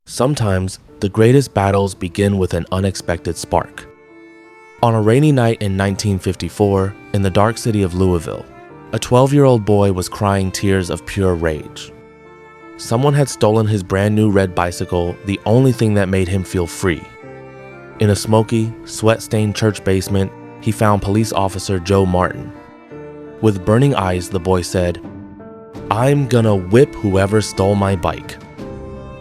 Sometimes, the greatest battles begin with an unexpected spark. On a rainy night in 1954, in the dark city of Louisville, a 12-year-old boy was crying tears of pure rage. Someone had stolen his brand new red bicycle, the only thing that made him feel free. In a smoky, sweat-stained church basement, he found police officer Joe Martin. With burning eyes, the boy said, "I'm gonna whip whoever stole my bike."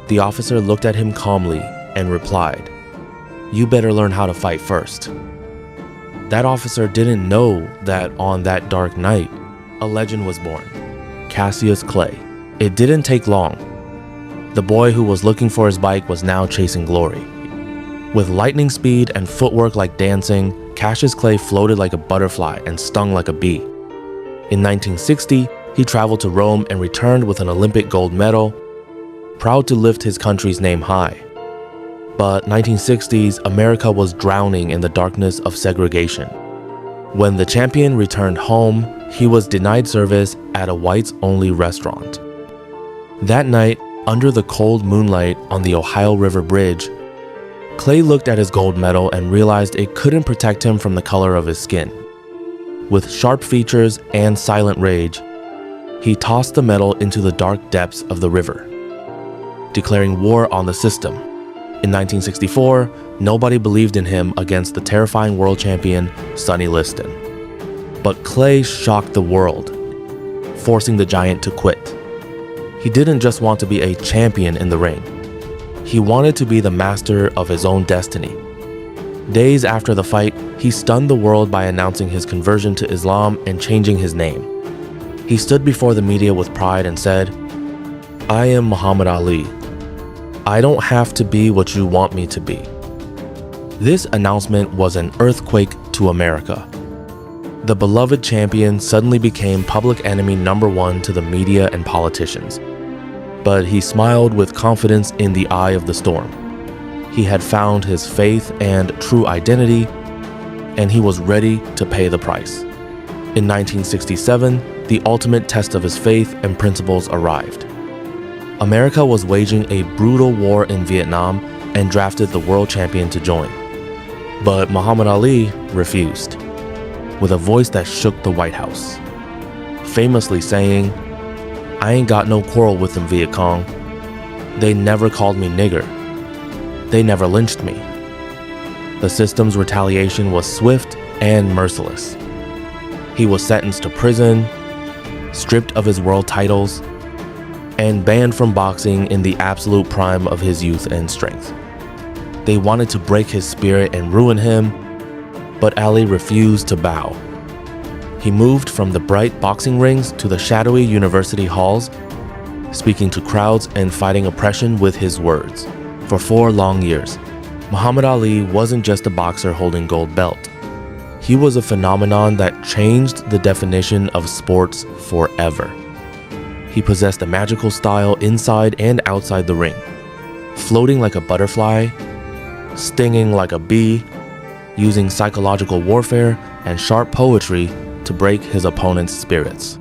The officer looked at him calmly and replied, "You better learn how to fight first." That officer didn't know that on that dark night, a legend was born, Cassius Clay. It didn't take long. The boy who was looking for his bike was now chasing glory. With lightning speed and footwork like dancing, Cassius Clay floated like a butterfly and stung like a bee. In 1960, he traveled to Rome and returned with an Olympic gold medal, proud to lift his country's name high. But 1960s, America was drowning in the darkness of segregation. When the champion returned home, he was denied service at a whites-only restaurant. That night, under the cold moonlight on the Ohio River Bridge, Clay looked at his gold medal and realized it couldn't protect him from the color of his skin. With sharp features and silent rage, he tossed the medal into the dark depths of the river, declaring war on the system. In 1964, nobody believed in him against the terrifying world champion, Sonny Liston. But Clay shocked the world, forcing the giant to quit. He didn't just want to be a champion in the ring. He wanted to be the master of his own destiny. Days after the fight, he stunned the world by announcing his conversion to Islam and changing his name. He stood before the media with pride and said, "I am Muhammad Ali. I don't have to be what you want me to be." This announcement was an earthquake to America. The beloved champion suddenly became public enemy number one to the media and politicians. But he smiled with confidence in the eye of the storm. He had found his faith and true identity, and he was ready to pay the price. In 1967, the ultimate test of his faith and principles arrived. America was waging a brutal war in Vietnam and drafted the world champion to join. But Muhammad Ali refused, with a voice that shook the White House, famously saying, "I ain't got no quarrel with them Viet Cong. They never called me nigger. They never lynched me." The system's retaliation was swift and merciless. He was sentenced to prison, stripped of his world titles, and banned from boxing in the absolute prime of his youth and strength. They wanted to break his spirit and ruin him, but Ali refused to bow. He moved from the bright boxing rings to the shadowy university halls, speaking to crowds and fighting oppression with his words. For 4 long years, Muhammad Ali wasn't just a boxer holding gold belt. He was a phenomenon that changed the definition of sports forever. He possessed a magical style inside and outside the ring, floating like a butterfly, stinging like a bee, using psychological warfare and sharp poetry to break his opponent's spirits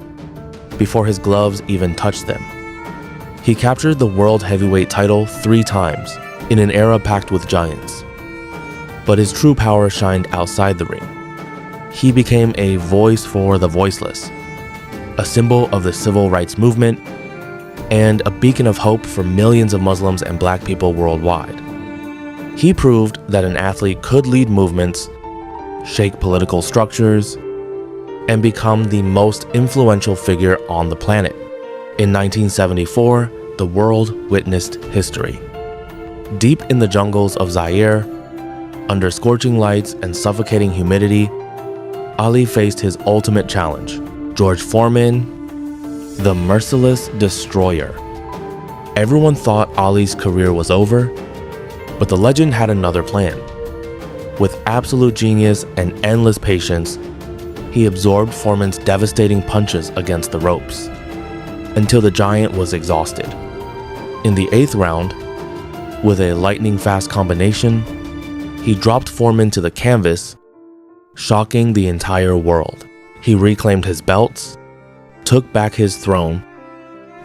before his gloves even touched them. He captured the world heavyweight title 3 times in an era packed with giants. But his true power shined outside the ring. He became a voice for the voiceless, a symbol of the civil rights movement, and a beacon of hope for millions of Muslims and Black people worldwide. He proved that an athlete could lead movements, shake political structures, and become the most influential figure on the planet. In 1974, the world witnessed history. Deep in the jungles of Zaire, under scorching lights and suffocating humidity, Ali faced his ultimate challenge, George Foreman, the merciless destroyer. Everyone thought Ali's career was over, but the legend had another plan. With absolute genius and endless patience, he absorbed Foreman's devastating punches against the ropes, until the giant was exhausted. In the 8th round, with a lightning-fast combination, he dropped Foreman to the canvas, shocking the entire world. He reclaimed his belts, took back his throne,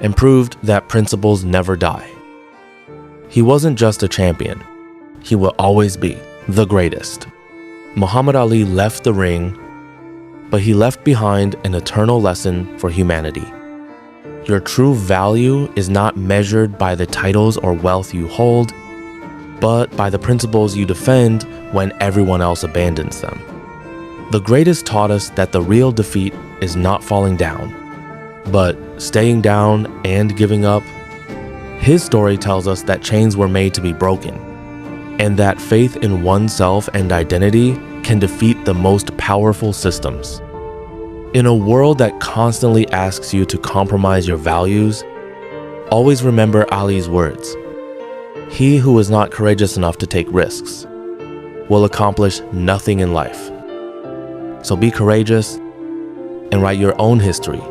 and proved that principles never die. He wasn't just a champion. He will always be the greatest. Muhammad Ali left the ring, but he left behind an eternal lesson for humanity. Your true value is not measured by the titles or wealth you hold, but by the principles you defend when everyone else abandons them. The greatest taught us that the real defeat is not falling down, but staying down and giving up. His story tells us that chains were made to be broken, and that faith in oneself and identity can defeat the most powerful systems. In a world that constantly asks you to compromise your values, always remember Ali's words. He who is not courageous enough to take risks will accomplish nothing in life. So be courageous and write your own history